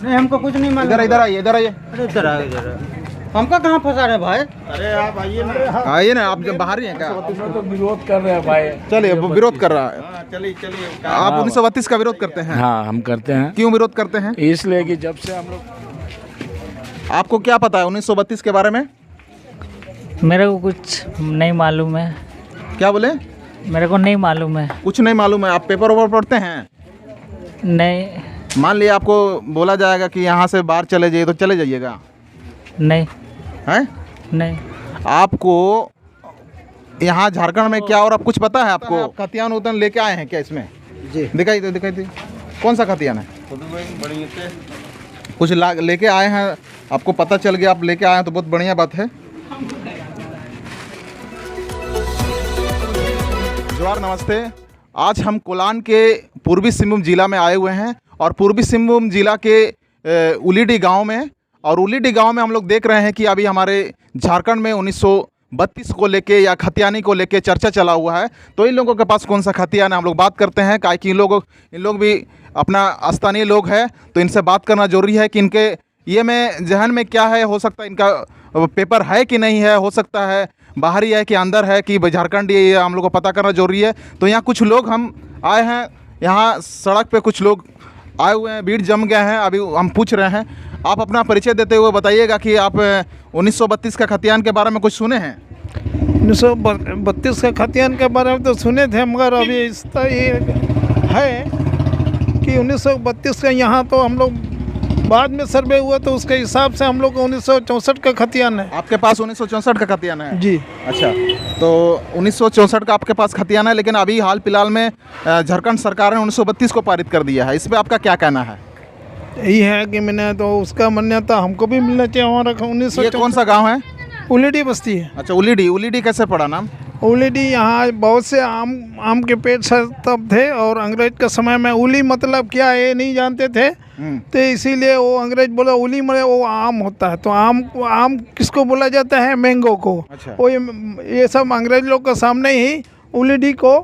नहीं हमको कुछ नहीं मालूम। इधर आइए, इधर आइए। अरे इधर आ इधर। हमको कहाँ फंसा रहे भाई? अरे आप आइए ना। आइए ना, आप जब बाहर ही हैं क्या? तो विरोध कर रहे हैं भाई। चलिए, वो विरोध कर रहा है। चलिए चलिए। आप 1932 का विरोध करते हैं? हाँ हम करते हैं। क्यों विरोध करते हैं? इसलिए कि जब से हम लोग, आपको क्या पता है 1932 के बारे में? मेरे को कुछ नहीं मालूम है। क्या बोले? मेरे को नहीं मालूम है। कुछ नहीं मालूम है। आप पेपर ओवर पढ़ते हैं? नहीं। मान लिया आपको बोला जाएगा कि यहाँ से बाहर चले जाइए, तो चले जाइएगा? नहीं। हैं? नहीं। आपको यहाँ झारखंड में क्या और आप कुछ पता है आपको? खतियान उतन लेके आए हैं क्या इसमें? जी। दिखाई दे। कौन सा खतियान है? कुछ लेके आए हैं, आपको पता चल गया, आप लेके आए हैं तो बहुत बढ़िया बात है। जोहार, नमस्ते। आज हम कोलान के पूर्वी सिंहभूम जिला में आए हुए हैं और पूर्वी सिंहभूम जिला के उलीडी गांव में, और उलीडी गांव में हम लोग देख रहे हैं कि अभी हमारे झारखंड में 1932 को लेके या खतियानी को लेके चर्चा चला हुआ है। तो इन लोगों के पास कौन सा खतियान है, हम लोग बात करते हैं। काहे कि इन लोग भी अपना स्थानीय लोग हैं, तो इनसे बात करना जरूरी है कि इनके ये में जहन में क्या है। हो सकता है इनका पेपर है कि नहीं है, हो सकता है बाहर ही है कि अंदर है कि झारखंड, ये हम लोग को पता करना जरूरी है। तो यहाँ कुछ लोग हम आए हैं, यहाँ सड़क पे कुछ लोग आए हुए हैं, भीड़ जम गए हैं। अभी हम पूछ रहे हैं, आप अपना परिचय देते हुए बताइएगा कि आप 1932 का खतियान के बारे में कुछ सुने हैं? 1932 का खतियान के बारे में तो सुने थे, मगर अभी इसका ये है कि 1932 का यहाँ तो हम लोग बाद में सर्वे हुआ, तो उसके हिसाब से हम लोग 1964 का खतियान है। आपके पास 1964 का खतियान है? जी। अच्छा, तो 1964 का आपके पास खतियान है, लेकिन अभी हाल फिलहाल में झारखंड सरकार ने 1932 को पारित कर दिया है। इस पर आपका क्या कहना है? यही है कि मैंने तो उसका मान्यता हमको भी मिलना चाहिए हमारा 1964। ये कौन सा गाँव है? उलीडी बस्ती है। अच्छा, उलीडी कैसे पड़ा नाम? उलीडी, यहाँ बहुत से आम के पेड़ तब थे, और अंग्रेज के समय में उली मतलब क्या है ये नहीं जानते थे, तो इसीलिए वो अंग्रेज बोला उली में वो आम होता है। तो आम किसको बोला जाता है? मैंगो को। अच्छा। वो ये सब अंग्रेज लोग के सामने ही उलीडी को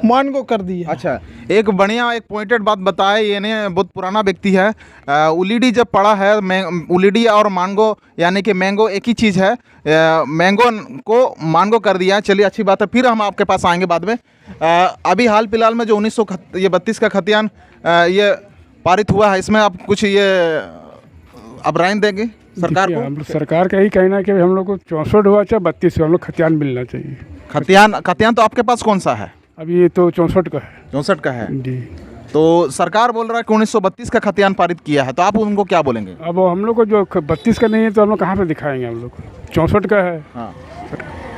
मान को कर दिया। अच्छा, एक बढ़िया एक पॉइंटेड बात बताए, ये ने बहुत पुराना व्यक्ति है। उलीडी जब पड़ा है, उलीडी और मांगो यानी कि मैंगो एक ही चीज़ है। मैंगो को मांगो कर दिया। चलिए, अच्छी बात है, फिर हम आपके पास आएंगे बाद में। अभी हाल फिलहाल में जो 1932 का खतियान ये पारित हुआ है, इसमें आप कुछ ये अब राय देंगे सरकार को? हम सरकार का ही कहना है कि हम लोग को 64 हुआ चाहे 32 हुआ, हम लोग खतियान मिलना चाहिए। खतियान तो आपके पास कौन सा है? अभी ये तो 64 का है। 64 का है जी। तो सरकार बोल रहा है कि 1932 का खतियान पारित किया है, तो आप उनको क्या बोलेंगे? अब हम लोग को जो 32 का नहीं है तो हम लोग कहाँ पे दिखाएंगे? हम लोग 64 का है। हाँ,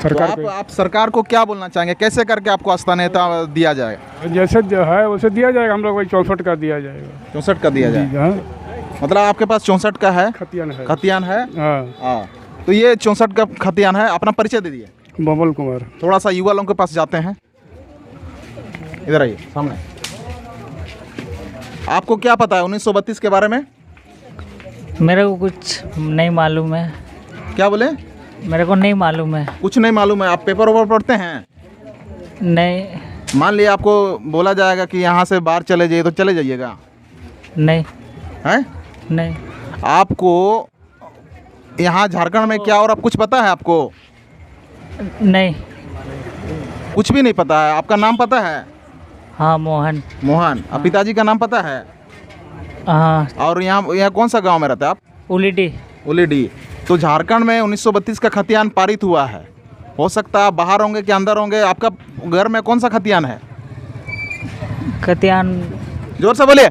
सरकार तो आप सरकार को क्या बोलना चाहेंगे? कैसे करके आपको स्थानीयता दिया जाएगा? जैसे जो है वैसे दिया जाएगा, हम लोग वही 64 का दिया जाएगा। 64 का दिया जाएगा? हाँ, मतलब आपके पास 64 का है खतियान है? हाँ, तो ये 64 का खतियान है। अपना परिचय दे दिए। बबल कुमार। थोड़ा सा युवा लोगों के पास जाते हैं, इधर आइए सामने। आपको क्या पता है 1932 के बारे में? मेरे को कुछ नहीं मालूम है। क्या बोले? मेरे को नहीं मालूम है। कुछ नहीं मालूम है। आप पेपर ओवर पढ़ते हैं? नहीं। मान लिया आपको बोला जाएगा कि यहाँ से बाहर चले जाइए, तो चले जाइएगा? नहीं। हैं? नहीं। आपको यहाँ झारखंड में क्या और आप कुछ पता है आपको? नहीं। कुछ भी नहीं पता है। आपका नाम पता है? हाँ, मोहन। मोहन। आप पिताजी का नाम पता है? हाँ। और यहाँ कौन सा गांव में रहते हैं आप? उलीडी। तो झारखंड में 1932 का खतियान पारित हुआ है। हो सकता है आप बाहर होंगे कि अंदर होंगे। आपका घर में कौन सा खतियान है? खतियान जोर से बोलिए।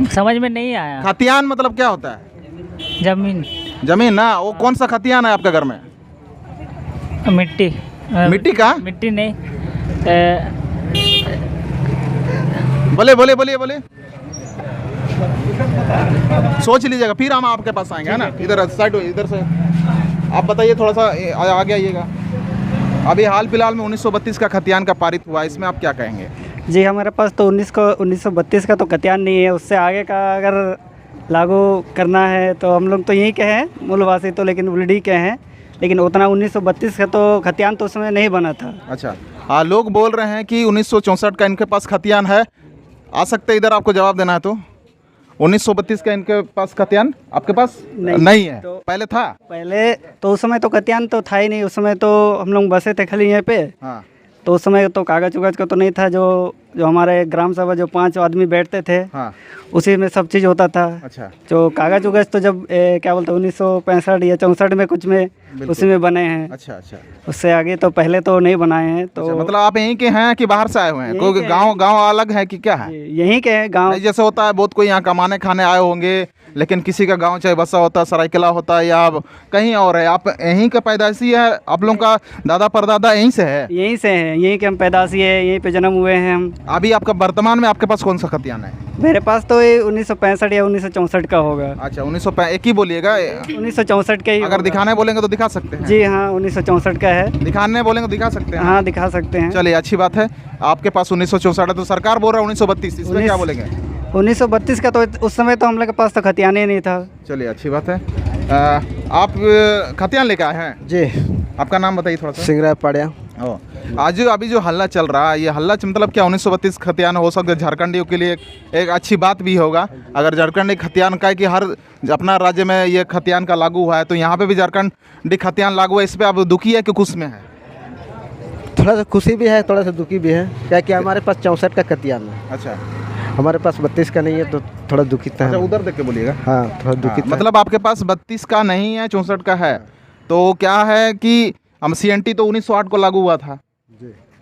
समझ में नहीं आया। खतियान मतलब क्या होता है? जमीन ना। वो कौन सा खतियान है आपके घर में? मिट्टी का? मिट्टी नहीं। बोले सोच लीजिएगा, फिर हम आपके पास आएंगे, है ना? इधर साइड, इधर से आप बताइए, थोड़ा सा आगे आइएगा। अभी हाल फिलहाल में 1932 का खतियान का पारित हुआ, इसमें आप क्या कहेंगे? जी, हमारे पास तो 1932 का तो खतियान नहीं है। उससे आगे का अगर लागू करना है तो हम लोग तो यहीं के हैं मूलवासी, तो लेकिन उलीडी के हैं, लेकिन उतना 1932 का तो खतियान तो उसमें नहीं बना था। अच्छा, लोग बोल रहे हैं कि 1964 का इनके पास खतियान है। आ सकते इधर, आपको जवाब देना है तो। 1932 का इनके पास खतियान आपके पास नहीं। नहीं है? तो पहले था? पहले तो उस समय तो कतियान तो था ही नहीं, उस समय तो हम लोग बसे थे खाली यहाँ पे। हाँ। तो उस समय तो कागज उगज का तो नहीं था, जो हमारे ग्राम सभा जो 5 आदमी बैठते थे हाँ। उसी में सब चीज़ होता था। अच्छा। जो कागज उगज तो जब क्या बोलते हैं 1965 या 64 में कुछ में उसी में बने हैं। अच्छा अच्छा। उससे आगे तो पहले तो नहीं बनाए हैं। तो अच्छा, मतलब आप यहीं के हैं कि बाहर से आए हुए हैं? यहीं कोई के गांव गांव अलग है कि क्या है? यहीं के हैं गाँव। नहीं, जैसे होता है बहुत कोई यहाँ कमाने खाने आए होंगे, लेकिन किसी का गांव चाहे बसा होता है, सरायकला होता है या कहीं और है। आप यहीं का पैदाइशी है? आप लोगों का दादा परदादा यहीं से है? यहीं से हैं, यहीं के हम पैदाशी है, यहीं पे जन्म हुए हैं हम। अभी आपका वर्तमान में आपके पास कौन सा खतियान है? मेरे पास तो ये 1965 या 1964 का होगा। अच्छा, 1965 एक ही बोलिएगा। 1964 का ही अगर होगा। दिखाने बोलेंगे तो दिखा सकते हैं? जी हाँ, 1964 का है। दिखाने बोलेंगे तो दिखा सकते हैं? हाँ, दिखा सकते हैं। चलिए, अच्छी बात है। आपके पास 1964 है तो सरकार बोल रहा है 1932, इसमें क्या बोलेंगे? 1932 का तो उस समय तो हम लोग के पास तो खतियान ही नहीं था। चलिए, अच्छी बात है। आप खतियान लेकर आए हैं? जी। आपका नाम बताइए थोड़ा सा। सिंगरा पड़िया। ओ, आज अभी जो हल्ला चल रहा है, ये हल्ला मतलब क्या 1932 खतियान हो सकता है झारखंडियों के लिए एक अच्छी बात भी होगा। अगर झारखंडी खतियान का है कि हर अपना राज्य में ये खतियान का लागू हुआ है, तो यहाँ पे भी झारखंडी खतियान लागू है, इस पर आप दुखी है कि खुश में है? थोड़ा सा खुशी भी है, थोड़ा सा दुखी भी है, क्या कि हमारे पास 64 का खतियान है। अच्छा। हमारे पास 32 का नहीं है, तो थोड़ा दुखित है। अच्छा, उधर देख के बोलिएगा। हाँ, थोड़ा दुखित है। मतलब आपके पास 32 का नहीं है, 64 का है। तो क्या है कि हम CNT तो 1908 को लागू हुआ था,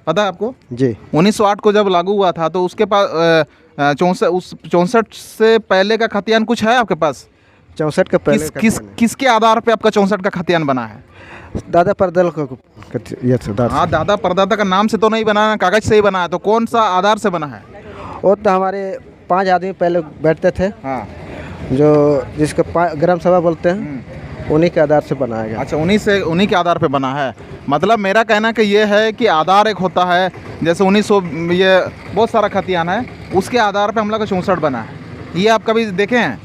पता है आपको? जी। 1908 को जब लागू हुआ था तो उसके पास 64 से पहले का खतियान कुछ है आपके पास? 64 का पहले किसके आधार पे आपका 64 का खतियान बना है? दादा परदादा का हाँ, दादा परदादा का नाम से तो नहीं बना है, कागज से ही बना है। तो कौन सा आधार से बना है? वो तो हमारे 5 आदमी पहले बैठते थे। हाँ। जो जिसको ग्राम सभा बोलते हैं, उन्हीं के आधार से बनाया गया। अच्छा, उन्हीं के आधार पे बना है। मतलब मेरा कहना कि ये है कि आधार एक होता है, जैसे 1900 ये बहुत सारा खतियान है, उसके आधार पे हम लोग का 64 बना है। ये आप कभी देखे हैं?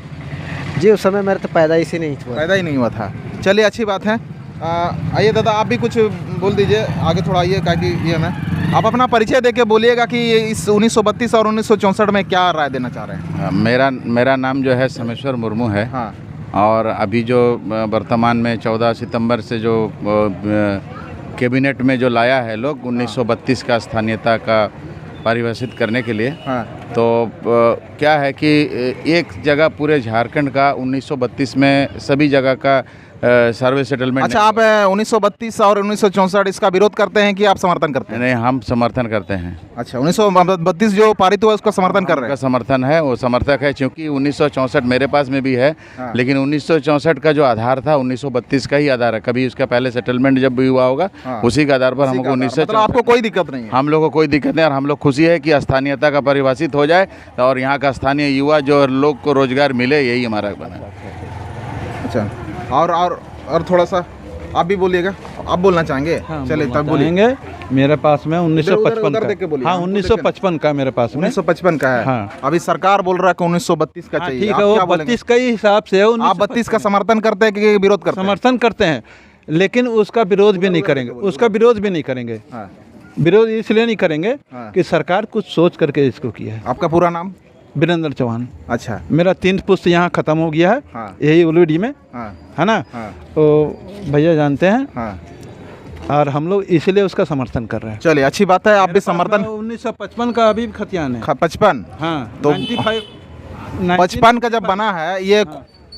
जी, उस समय मेरा तो पैदा ही नहीं हुआ था। चलिए, अच्छी बात है। आइए दादा, आप भी कुछ बोल दीजिए, आगे थोड़ा आइए, ताकि ये मैं आप अपना परिचय देके बोलिएगा कि इस 1932 और 1964 में क्या राय देना चाह रहे हैं? मेरा नाम जो है समेश्वर मुर्मू है। हाँ। और अभी जो वर्तमान में 14 सितंबर से जो कैबिनेट में जो लाया है लोग 1932 का स्थानीयता का परिभाषित करने के लिए। हाँ। तो क्या है कि एक जगह पूरे झारखंड का 1932 में सभी जगह का सर्वे सेटलमेंट। अच्छा, आप 1932 और 1964 इसका विरोध करते हैं कि आप समर्थन करते हैं? नहीं, हम समर्थन करते हैं। अच्छा, 1932 जो पारित हुआ उसका समर्थन कर रहे हैं? समर्थन है, वो समर्थक है, क्योंकि 1964 मेरे पास में भी है। हाँ। लेकिन 1964 का जो आधार था 1932 का ही आधार है। कभी उसका पहले सेटलमेंट जब भी हुआ होगा, हाँ, उसी के आधार पर हमको 1964। मतलब आपको कोई दिक्कत नहीं है? हम लोग को कोई दिक्कत नहीं, और हम लोग खुशी है कि स्थानीयता का परिभाषित हो जाए और यहाँ का स्थानीय युवा जो लोग को रोजगार मिले, यही हमारा बना। अच्छा, और थोड़ा सा आप भी बोलिएगा, आप बोलना चाहेंगे? हाँ, चलिए, तब बोलिए। मेरे पास में 1955 उधर देख के बोलिए। का। हाँ, 1955 का मेरे पास में। 1955 का है। हाँ। अभी सरकार बोल रहा है कि 1932 का चाहिए। ठीक है, वो 32 का ही हिसाब से है। आप 32 का समर्थन करते हैं कि विरोध करते हैं? समर्थन करते हैं, लेकिन उसका विरोध भी नहीं करेंगे। हाँ। विरोध इसलिए नहीं करेंगे हाँ। कि सरकार कुछ सोच करके इसको किया है। आपका पूरा नाम? वीरेंद्र चौहान। अच्छा। मेरा 3 पुस्त यहाँ ख़त्म हो गया है। हाँ। यही उलूडी में। हाँ। है ना? हाँ। तो भैया जानते हैं। हाँ। और हम लोग इसलिए उसका समर्थन कर रहे हैं। चलिए, अच्छी बात है, आप भी समर्थन। 1955 का अभी खतियान है। 55? हाँ। तो 55 का जब बना है, ये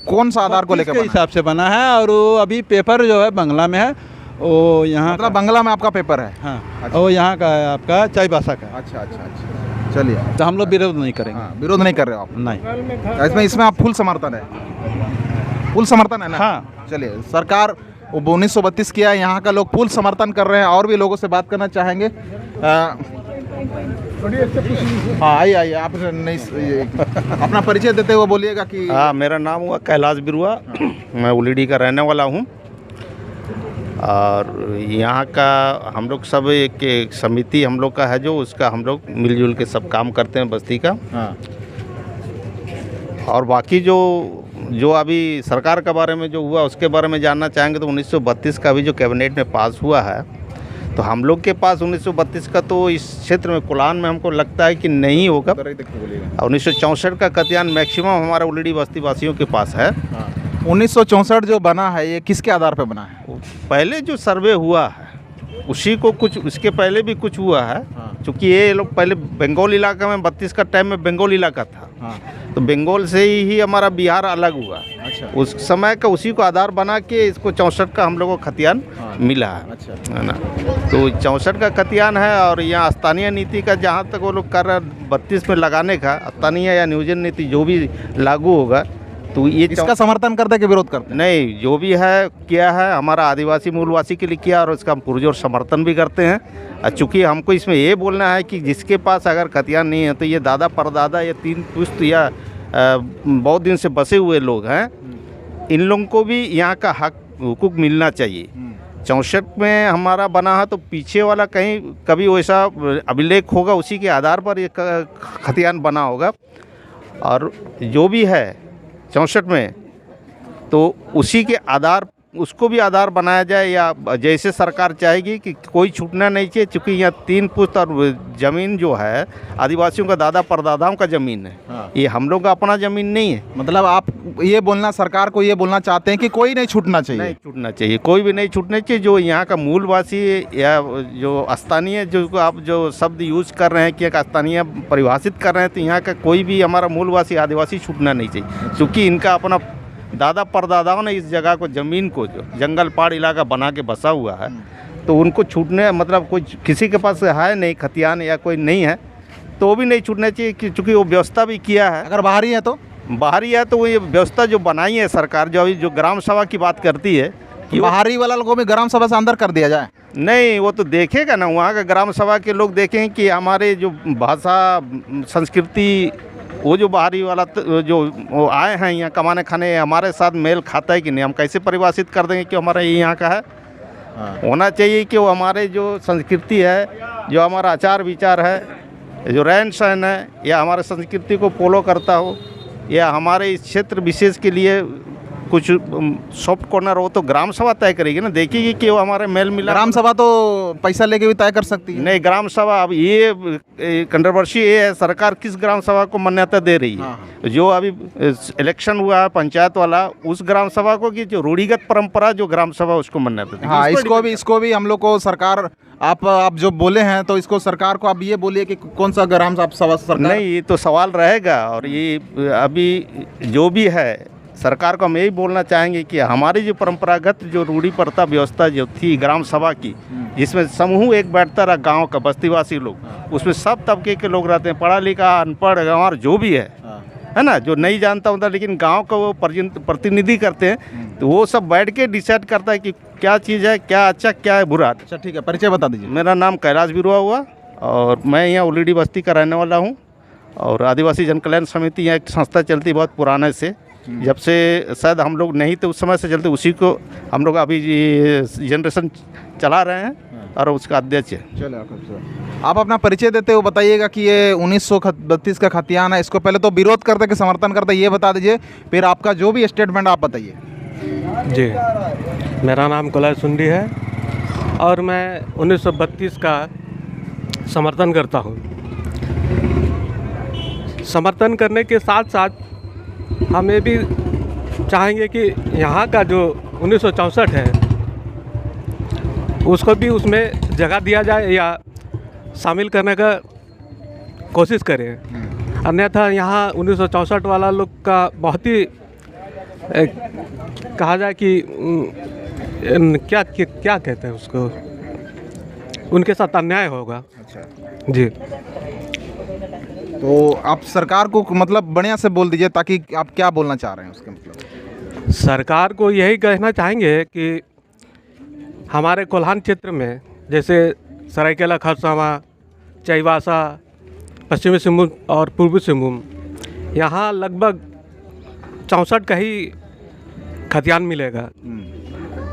कौन सा आधार को लेकर के हिसाब से बना है? और वो अभी पेपर जो है बंगला में है, वो यहाँ मतलब बंगला में आपका पेपर है? हाँ। अच्छा। वो यहाँ का है आपका चाईबासा का। अच्छा अच्छा अच्छा, चलिए। तो हम लोग विरोध नहीं करेंगे। हाँ, विरोध नहीं कर रहे हो आप? नहीं। इसमें आप फुल समर्थन है? फुल समर्थन है ना? हाँ। चलिए, सरकार 1932 किया है, यहाँ का लोग फुल समर्थन कर रहे हैं। और भी लोगों से बात करना चाहेंगे। हाँ, आइए आप नहीं अपना परिचय देते हुए बोलिएगा कि। हाँ, मेरा नाम हुआ कैलाश बिरुआ। मैं उलीडी का रहने वाला हूँ। और यहाँ का हम लोग सब एक समिति हम लोग का है, जो उसका हम लोग मिलजुल के सब काम करते हैं बस्ती का। हाँ। और बाकी जो अभी सरकार के बारे में जो हुआ उसके बारे में जानना चाहेंगे तो 1932 का भी जो कैबिनेट में पास हुआ है, तो हम लोग के पास 1932 का तो इस क्षेत्र में कोलान में हमको लगता है कि नहीं होगा। 1964 का कतियान मैक्सिमम हमारा उलीडी बस्ती वासियों के पास है। 1964 जो बना है ये किसके आधार पर बना है? पहले जो सर्वे हुआ है उसी को कुछ, उसके पहले भी कुछ हुआ है। क्योंकि ये लोग पहले बंगाल इलाका में 32 का टाइम में बंगाल इलाका था। तो बंगाल से ही हमारा बिहार अलग हुआ। अच्छा। उस समय का उसी को आधार बना के इसको 64 का हम लोगों को खतियान मिला है। अच्छा। है ना। तो 64 का खतियान है। और यहाँ स्थानीय नीति का जहाँ तक वो लोग कर रहे हैं 32 में लगाने का, स्थानीय या नियोजन नीति जो भी लागू होगा तो ये इसका समर्थन करते हैं कि विरोध करते हैं? नहीं, जो भी है किया है हमारा आदिवासी मूलवासी के लिए किया और उसका हम पुरजोर समर्थन भी करते हैं। और चूँकि हमको इसमें ये बोलना है कि जिसके पास अगर खतियान नहीं है तो ये दादा परदादा या 3 पुश्त या बहुत दिन से बसे हुए लोग हैं, इन लोगों को भी यहाँ का हक हुकूक मिलना चाहिए। 64 में हमारा बना है तो पीछे वाला कहीं कभी वैसा अभिलेख होगा, उसी के आधार पर ये खतियान बना होगा। और जो भी है 64 में तो उसी के आधार, उसको भी आधार बनाया जाए या जैसे सरकार चाहेगी कि कोई छूटना नहीं चाहिए। चूँकि यहाँ 3 पुश्त और ज़मीन जो है आदिवासियों का दादा परदादाओं का ज़मीन है। ये हम लोग का अपना ज़मीन नहीं है। मतलब आप ये बोलना, सरकार को ये बोलना चाहते हैं कि कोई नहीं छूटना चाहिए? नहीं छूटना चाहिए, कोई भी नहीं छूटना चाहिए। जो यहाँ का मूलवासी या जो स्थानीय जो आप जो शब्द यूज़ कर रहे हैं कि एक स्थानीय परिभाषित कर रहे हैं, तो यहाँ का कोई भी हमारा मूलवासी आदिवासी छूटना नहीं चाहिए। क्योंकि इनका अपना दादा परदादाओं ने इस जगह को, ज़मीन को, जो जंगल पहाड़ इलाका बना के बसा हुआ है, तो उनको छूटने मतलब कोई किसी के पास है नहीं खतियान या कोई नहीं है तो वो भी नहीं छूटना चाहिए। क्योंकि वो व्यवस्था भी किया है। अगर बाहरी है तो? बाहरी है तो वो ये व्यवस्था जो बनाई है सरकार, जो अभी जो ग्राम सभा की बात करती है कि बाहरी वाला लोगों में ग्राम सभा से अंदर कर दिया जाए। नहीं, वो तो देखेगा ना, वहाँ का ग्राम सभा के लोग देखें कि हमारे जो भाषा संस्कृति, वो जो बाहरी वाला जो वो आए हैं यहाँ कमाने खाने, हमारे साथ मेल खाता है कि नहीं। हम कैसे परिभाषित कर देंगे कि हमारा ये यहाँ का है? होना चाहिए कि वो हमारे जो संस्कृति है, जो हमारा आचार विचार है, जो रहन सहन है, या हमारे संस्कृति को फॉलो करता हो, या हमारे इस क्षेत्र विशेष के लिए कुछ सॉफ्ट कॉर्नर हो तो ग्राम सभा तय करेगी ना, देखेगी कि वो हमारे मेल मिला। ग्राम सभा तो पैसा लेके भी तय कर सकती है। नहीं, ग्राम सभा, अब ये कंट्रोवर्सी ये है सरकार किस ग्राम सभा को मान्यता दे रही है। जो अभी इलेक्शन हुआ है पंचायत वाला, उस ग्राम सभा को कि जो रूढ़िगत परंपरा जो ग्राम सभा उसको मान्यता देगी। हाँ, इसको भी हम लोग को सरकार, आप जो बोले हैं तो इसको सरकार को आप ये बोलिए कि कौन सा ग्राम सभा सरकार? नहीं, ये तो सवाल रहेगा। और ये अभी जो भी है सरकार को हम यही बोलना चाहेंगे कि हमारी जो परंपरागत जो रूढ़ी प्रथा व्यवस्था जो थी ग्राम सभा की, जिसमें समूह एक बैठता रहा गांव का बस्तीवासी लोग, उसमें सब तबके के लोग रहते हैं, पढ़ा लिखा अनपढ़ गंवार जो भी है ना, जो नहीं जानता होता लेकिन गांव का वो प्रतिनिधि करते हैं, तो वो सब बैठ के डिसाइड करता है कि क्या चीज़ है, क्या अच्छा क्या है बुरा। अच्छा ठीक है, परिचय बता दीजिए। मेरा नाम कैलाश बिरुआ हुआ और मैं यहाँ उलीडी बस्ती का रहने वाला हूँ। और आदिवासी जन कल्याण समिति यहाँ एक संस्था चलती बहुत पुराने से, जब से शायद हम लोग नहीं थे उस समय से चलते, उसी को हम लोग अभी जनरेशन चला रहे हैं और उसका अध्यक्ष है। चलिए, आप अपना परिचय देते हुए बताइएगा कि ये 1932 का खतियान है, इसको पहले तो विरोध करते कि समर्थन करते, ये बता दीजिए, फिर आपका जो भी स्टेटमेंट आप बताइए। जी, मेरा नाम कुलाय सुंडी है और मैं 1932 का समर्थन करता हूँ। समर्थन करने के साथ साथ हम ये भी चाहेंगे कि यहाँ का जो 1964 है उसको भी उसमें जगह दिया जाए या शामिल करने का कोशिश करें। अन्यथा यहाँ 1964 वाला लोग का बहुत ही कहा जाए कि क्या कहते हैं उसको, उनके साथ अन्याय होगा। अच्छा जी, तो आप सरकार को मतलब बढ़िया से बोल दीजिए, ताकि आप क्या बोलना चाह रहे हैं उसके मतलब। सरकार को यही कहना चाहेंगे कि हमारे कोल्हान क्षेत्र में जैसे सरायकेला खरसावां, चाईबासा, पश्चिमी सिंहभूम और पूर्वी सिंहभूम, यहाँ लगभग 64 का ही खतियान मिलेगा,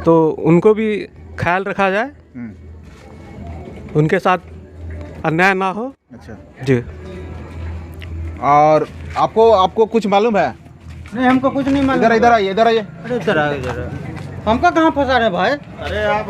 तो उनको भी ख्याल रखा जाए, उनके साथ अन्याय ना हो। अच्छा जी, और आपको कुछ मालूम है? नहीं, हमको कुछ नहीं मालूम। इधर आइए, अरे इधर आ, इधर हमको कहाँ फंसा रहे भाई? अरे आप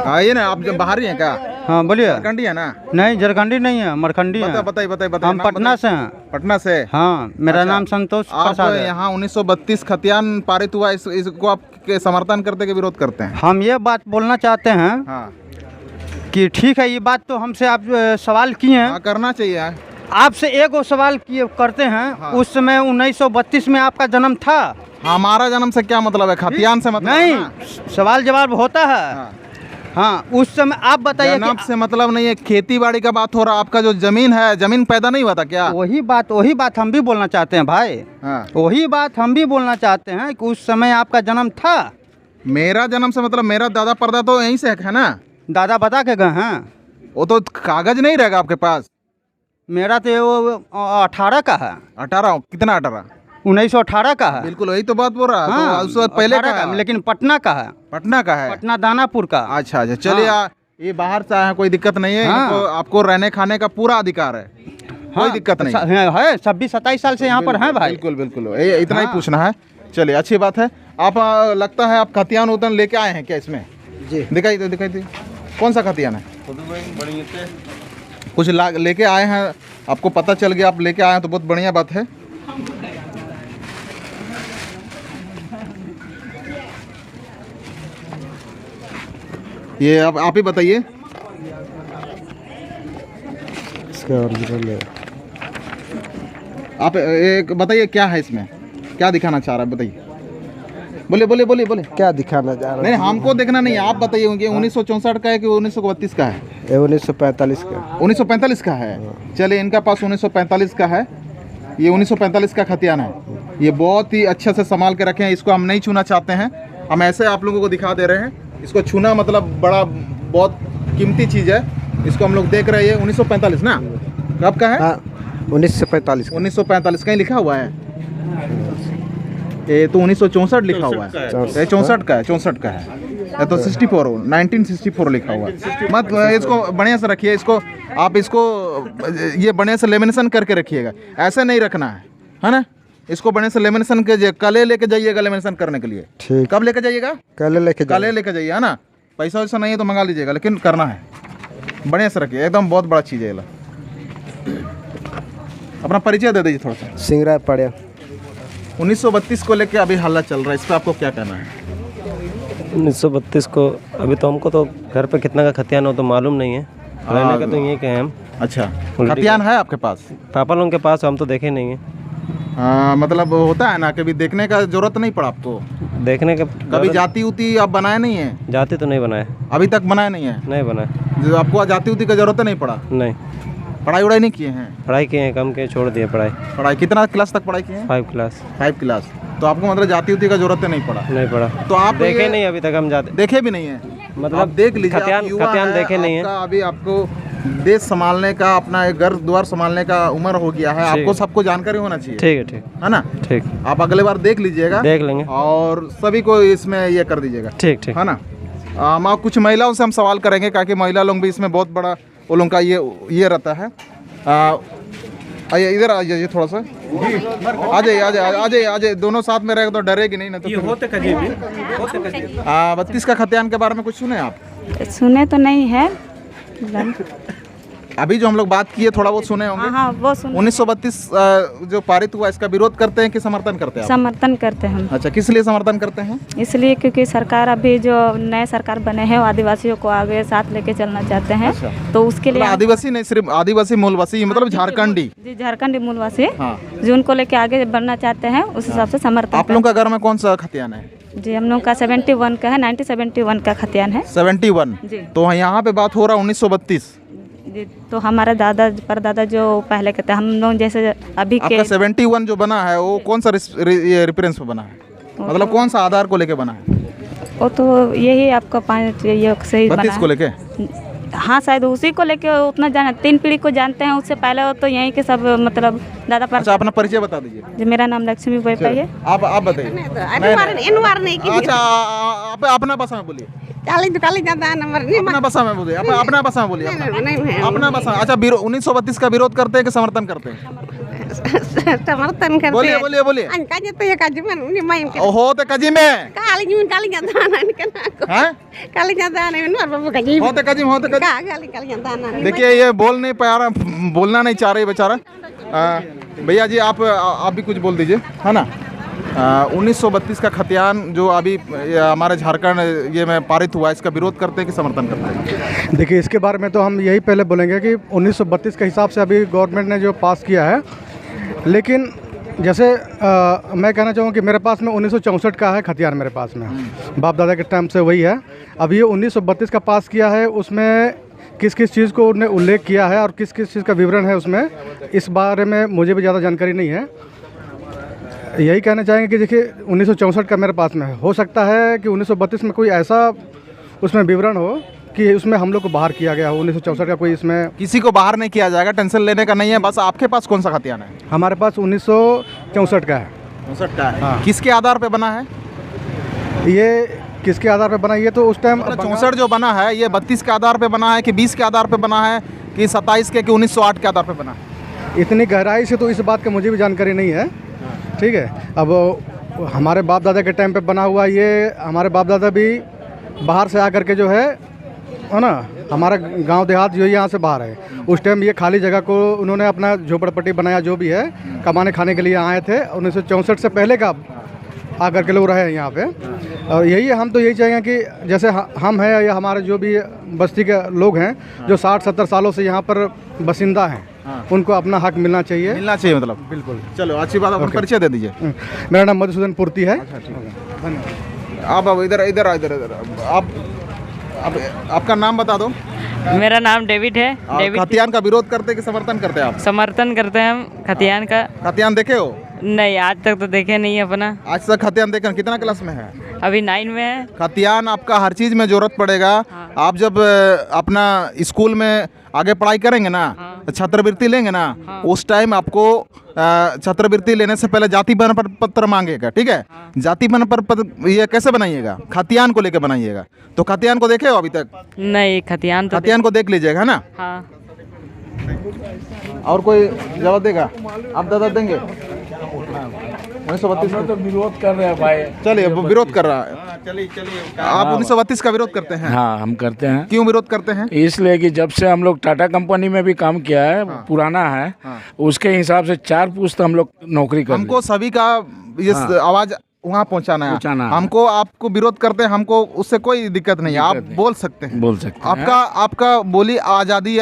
आइए ना, आप जब बाहर ही हैं क्या? हाँ बोलिए। झारखंडी है ना? नहीं, झारखंडी नहीं है, मरखंडी है। बताइए। हम पटना से हैं। पटना से? हाँ, मेरा नाम संतोष आप प्रसाद है। यहाँ 1932 खतियान पारित हुआ, इसको आप के समर्थन करते के विरोध करते हैं? हम ये बात बोलना चाहते हैं हाँ कि ठीक है, ये बात तो हमसे आप सवाल किए हैं। करना चाहिए। आपसे एक सवाल किए करते हैं। हाँ। उस समय 1932 में आपका जन्म था? हमारा जन्म से क्या मतलब है? खतियान से मतलब नहीं, है सवाल जवाब होता है। हाँ, उस समय आप बताइए। जन्म से मतलब नहीं है, खेती बाड़ी का बात हो रहा। आपका जो जमीन है, जमीन पैदा नहीं हुआ था क्या? वही बात हम भी बोलना चाहते हैं भाई। हाँ। वही बात हम भी बोलना चाहते हैं कि उस समय आपका जन्म था। मेरा जन्म से मतलब मेरा दादा परदा तो यहीं से है ना? दादा बता के गए हैं। वो तो कागज नहीं रहेगा आपके पास। मेरा तो वो 18 का है। 18? कितना 18? 1918 का है। बिल्कुल वही तो बात बोल रहा है। हाँ, तो उससे पहले का है। लेकिन पटना का है। पटना का है? पटना दानापुर का। अच्छा चलिए। हाँ। ये बाहर से आए हैं, कोई दिक्कत नहीं है। हाँ। आपको रहने खाने का पूरा अधिकार है। कोई दिक्कत नहीं है। 26-27 साल से यहाँ पर हैं भाई। बिल्कुल इतना ही पूछना है। चलिए, अच्छी बात है। आप लगता है आप खतियान उतन लेके आए हैं क्या इसमें? जी। दिखाई दे कौन सा खतियान है? कुछ लेके आए हैं, आपको पता चल गया, आप लेके आए हैं तो बहुत बढ़िया बात है। ये आप ही बताइए। इसका ओरिजिनल है। आप एक बताइए, क्या है इसमें? क्या दिखाना चाह रहा है? बताइए। बोले। क्या दिखाना चाह रहा है? नहीं, हमको देखना नहीं है, आप बताइए। 1964 का है कि 1932 का है? ये 1945 का। 1945 का है। चलिए, इनका पास 1945 का है। ये 1945 का खतियान है। ये बहुत ही अच्छे से संभाल के रखे हैं। इसको हम नहीं छूना चाहते हैं। हम ऐसे आप लोगों को दिखा दे रहे हैं। इसको छूना मतलब बहुत कीमती चीज़ है। इसको हम लोग देख रहे हैं। 1945 ना? कब का है? 1945। 1945 कहीं लिखा हुआ है? ये तो 1964 लिखा हुआ है। 64 का है। 64 का है। ये तो 1964 लिखा हुआ है। मत इसको बढ़िया से रखिए। इसको ये बढ़िया से लेमिनेशन करके रखिएगा। ऐसे नहीं रखना है ना? इसको बढ़िया से लेमिनेशन के कल लेके जाइएगा लेमिनेशन करने के लिए। ठीक। कब लेके जाइएगा? कल लेके जाइए, है ना? पैसा वैसा नहीं है तो मंगा लीजिएगा, लेकिन करना है। बढ़िया से रखिए, एकदम बहुत बड़ा चीज़ है। अपना परिचय दे दीजिए थोड़ा सा। सिंगरा पड़े। 1932 को लेके अभी हल्ला चल रहा है, इस पर आपको क्या कहना है? 1932 को अभी तो हमको तो घर पे कितना का खतियान हो तो मालूम नहीं है। रहने का तो ये कहें हम। अच्छा, खतियान है आपके पास? पापा लोगों के पास, हम तो देखे नहीं है। मतलब होता है ना, कभी देखने का जरूरत नहीं पड़ा आपको? देखने का कभी जाति उती आप बनाए नहीं है? जाति तो नहीं बनाए अभी तक, बनाए नहीं है? नहीं बनाए। आपको जाति उती का जरूरत नहीं पड़ा? नहीं। पढ़ाई वढ़ाई नहीं किए हैं? पढ़ाई किए हैं, कम के छोड़ दिए पढ़ाई। कितना क्लास तक पढ़ाई किए हैं? 5 क्लास। 5 क्लास। तो आपको मतलब जाति उती का जरूरत नहीं पड़ा? नहीं पड़ा। तो आप देखे नहीं अभी तक, हम जाते देखे भी नहीं है? मतलब देख लीजिए, खतियान देखे नहीं है। अभी आपको देश संभालने का, अपना एक घर द्वार संभालने का उम्र हो गया है। आपको सबको जानकारी होना चाहिए। ठीक है ना? ठीक। आप अगले बार देख लीजिएगा। देख लेंगे। और सभी को इसमें ये कर दीजिएगा। ठीक है ना? हम कुछ महिलाओं से हम सवाल करेंगे, ताकि महिला लोग भी इसमें बहुत बड़ा वो लोगों का ये रहता है। आइए, इधर आ जाइए थोड़ा सा। आ जाइए। दोनों साथ में रहेगा तो डरेगी नहीं ना? तो 32 का खतियान के बारे में कुछ सुने आप? सुने तो नहीं है। अभी जो हम लोग बात किए, थोड़ा बहुत सुने होंगे। हाँ, वो सुने। 1932 जो पारित हुआ, इसका विरोध करते हैं कि समर्थन करते हैं? समर्थन करते हैं हम। अच्छा, किस लिए समर्थन करते हैं? इसलिए क्योंकि सरकार, अभी जो नए सरकार बने हैं, वो आदिवासियों को आगे साथ लेके चलना चाहते हैं। अच्छा। तो उसके लिए आदिवासी नहीं, सिर्फ आदिवासी मूलवासी, मतलब झारखंडी। जी, झारखंडी मूलवासी जो उनको लेके आगे बढ़ना चाहते हैं, उस हिसाब से समर्थन। आप लोगों का घर में कौन सा खतियान है? जी, हम लोग का 71 का है। 1971 का खतियान है। 71? जी। तो यहाँ पे बात हो रहा 1932? जी, तो हमारे दादा परदादा जो पहले के थे, हम लोग जैसे अभी के। आपका 71 जो बना है, वो कौन सा रेफरेंस पे बना है? मतलब कौन सा आधार को लेके बना है? वो तो यही आपका 5 ये सही बना है। 32 को लेके? हाँ, शायद उसी को लेके उतना जाना। 3 पीढ़ी को जानते हैं। उससे पहले वो तो यहीं के सब, मतलब दादा पर। अच्छा, अपना परिचय बता दीजिए। जी, मेरा नाम लक्ष्मी बोईपाई है। आप बताइए। अच्छा, आप अपना भाषा में बोलिए। अपना भाषा में बोलिए। अपना भाषा में बोलिए। अपना भाषा। अच्छा, 1932 का विरोध करते हैं कि समर्थन करते हैं? समर्थन करते बोलिए हैं। बोलिए बोलिए अंका जी तो ये काजी में माइन के हो तो कजी में काली जाता ना निकना हैं काली जाता नहीं और बाबू काजी हो तो कजी काली जाता ना देखिए ये बोल नहीं पा रहा, बोलना नहीं चाह रही बेचारा। भैया जी आप भी कुछ बोल दीजिए, है ना। 1932 का खतियान जो अभी हमारे झारखंड ये में पारित हुआ है, इसका विरोध करते हैं कि समर्थन करते हैं? देखिए इसके बारे में तो हम यही पहले बोलेंगे कि 1932 के हिसाब से अभी गवर्नमेंट ने जो पास किया है, लेकिन जैसे मैं कहना चाहूँगा कि मेरे पास में 1964 का है खतियान, मेरे पास में बाप दादा के टाइम से वही है। अब ये 1932 का पास किया है, उसमें किस किस चीज़ को उन्होंने उल्लेख किया है और किस किस चीज़ का विवरण है उसमें, इस बारे में मुझे भी ज़्यादा जानकारी नहीं है। यही कहना चाहेंगे कि देखिए 1964 का मेरे पास में है, हो सकता है कि 1932 में कोई ऐसा उसमें विवरण हो कि उसमें हम लोग को बाहर किया गया हो। 1964 का कोई इसमें किसी को बाहर नहीं किया जाएगा, टेंशन लेने का नहीं है। बस आपके पास कौन सा खतियान है? हमारे पास 1964 का है। 64 का है। हाँ। किसके आधार पे बना है ये? किसके आधार पे बना? ये तो उस टाइम 64 जो बना है ये 32 के आधार पे बना है कि 20 के आधार पे बना है कि 27 के कि 1908 के आधार पे बना है? इतनी गहराई से तो इस बात का मुझे भी जानकारी नहीं है। ठीक है, अब हमारे बाप दादा के टाइम पे बना हुआ, ये हमारे बाप दादा भी बाहर से आकर के जो है ना, हमारा गांव देहात जो यहाँ से बाहर है, उस टाइम ये खाली जगह को उन्होंने अपना झोपड़पट्टी बनाया, जो भी है कमाने खाने के लिए आए थे। 1964 से पहले का आकर के लोग रहे हैं यहाँ पे। और यही हम तो यही चाहेंगे कि जैसे हम हैं या हमारे जो भी बस्ती के लोग हैं जो 60-70 सालों से यहाँ पर बसिंदा हैं, उनको अपना हक मिलना चाहिए। मतलब बिल्कुल। चलो अच्छी बात, अपना परिचय दे दीजिए। मेरा नाम मधुसूदन पूर्ति है। आप इधर इधर इधर इधर आप आपका नाम बता दो। मेरा नाम डेविड है। डेविड। खतियान का विरोध करते हैं कि समर्थन करते हैं आप? समर्थन करते हैं हम खतियान का। खतियान देखे हो? नहीं, आज तक तो देखे नहीं है अपना। आज तक खतियान देखे? कितना क्लास में है? अभी 9 में है। खतियान आपका हर चीज़ में ज़रूरत पड़ेगा। आप जब अपना स्कूल में आगे पढ़ाई करेंगे ना, छात्रवृत्ति लेंगे ना, उस टाइम आपको छात्रवृत्ति लेने से पहले जाति प्रमाण पत्र मांगेगा। ठीक है, जाति प्रमाण पत्र ये कैसे बनाइएगा? खतियान को लेकर बनाइएगा। तो खतियान को देखे हो अभी तक? नहीं, खतियान को देख लीजिएगा, है ना। हाँ। और कोई जवाब देगा? आप दादा देंगे? 1932 तो विरोध कर रहे हैं भाई। चलिए, विरोध कर रहा है। आप 1932 का विरोध करते हैं? हाँ, हम करते हैं। क्यों विरोध करते हैं? इसलिए कि जब से हम लोग टाटा कंपनी में भी काम किया है, पुराना है, उसके हिसाब से 4 पुश्त हम लोग नौकरी करते हैं। हमको सभी का ये आवाज वहाँ पहुँचाना है। हमको आपको विरोध करते हैं, हमको उससे कोई दिक्कत नहीं है। आप बोल सकते हैं। आपका बोली आज़ादी है,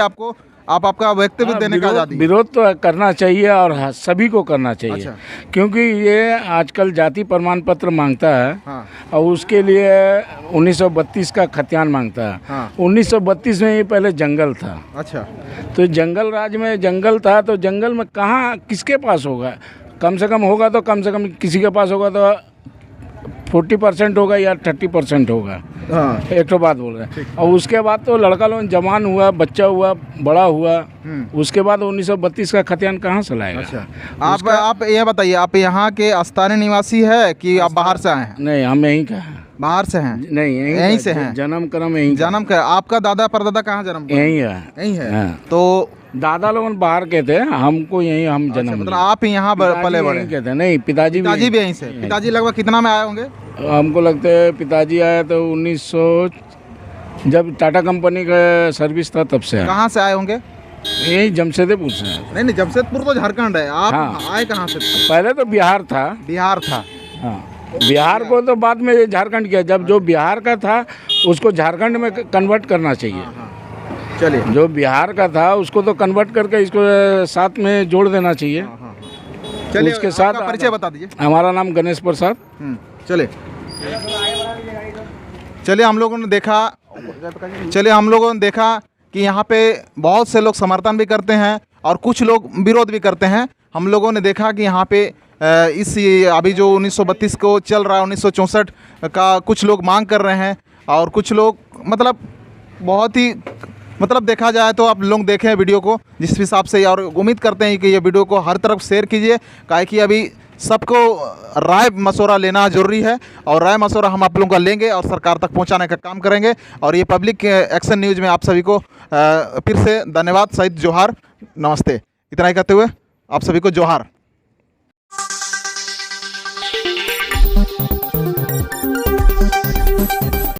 आपका वक्तव्य देने का आज़ादी। विरोध तो करना चाहिए और सभी को करना चाहिए। क्योंकि ये आजकल जाति प्रमाण पत्र मांगता है और उसके लिए 1932 का खतियान मांगता है। 1932 में ये पहले जंगल था। अच्छा, तो जंगल राज में जंगल था, तो जंगल में कहाँ किसके पास होगा? कम से कम होगा तो कम से कम किसी के पास होगा तो 40% होगा या 30% होगा। एक तो बात बोल रहे हैं। और उसके बाद तो लड़का लोग जवान हुआ, बच्चा हुआ, बड़ा हुआ, उसके बाद 1932 का खतियान कहाँ से लाएगा? अच्छा, आप ये बताइए, आप यहाँ के स्थानीय निवासी है कि आप बाहर से आए हैं? नहीं, हम यहीं का हैं। बाहर से हैं? नहीं, यहीं से हैं। जन्म कर्म यहीं। जन्म कर आपका दादा परदादा कहाँ जन्म? यहीं है। यहीं है। तो दादा लोग बाहर के थे, हमको यहीं हम जन्म। मतलब आप यहाँ पले बड़े? कहते नहीं, पिताजी भी यहीं से। पिताजी लगभग कितना में आए होंगे? हमको लगता है पिताजी आए तो 1900, जब टाटा कंपनी का सर्विस था तब से आए। कहाँ से आए होंगे? यही जमशेदपुर से। नहीं, जमशेदपुर तो झारखंड है। आप आए कहाँ से? पहले तो बिहार था। हाँ, बिहार को तो बाद में झारखंड किया। जब जो बिहार का था उसको झारखंड में कन्वर्ट करना चाहिए। चलिए, जो बिहार का था उसको तो कन्वर्ट करके इसको साथ में जोड़ देना चाहिए। चलिए, उसके साथ परिचय बता दीजिए। हमारा नाम गणेश प्रसाद। चलिए, हम लोगों ने देखा कि यहाँ पे बहुत से लोग समर्थन भी करते हैं और कुछ लोग विरोध भी करते हैं। हम लोगों ने देखा कि यहाँ पे इस अभी जो 1932 को चल रहा है, 1964 का कुछ लोग मांग कर रहे हैं और कुछ लोग मतलब बहुत ही देखा जाए तो आप लोग देखें वीडियो को जिस हिसाब से, और उम्मीद करते हैं कि ये वीडियो को हर तरफ शेयर कीजिए, काहे कि अभी सबको राय मशवरा लेना जरूरी है और राय मशवरा हम आप लोगों का लेंगे और सरकार तक पहुंचाने का काम करेंगे। और ये पब्लिक एक्शन न्यूज़ में आप सभी को फिर से धन्यवाद सहित जोहार, नमस्ते। इतना ही कहते हुए आप सभी को जोहार।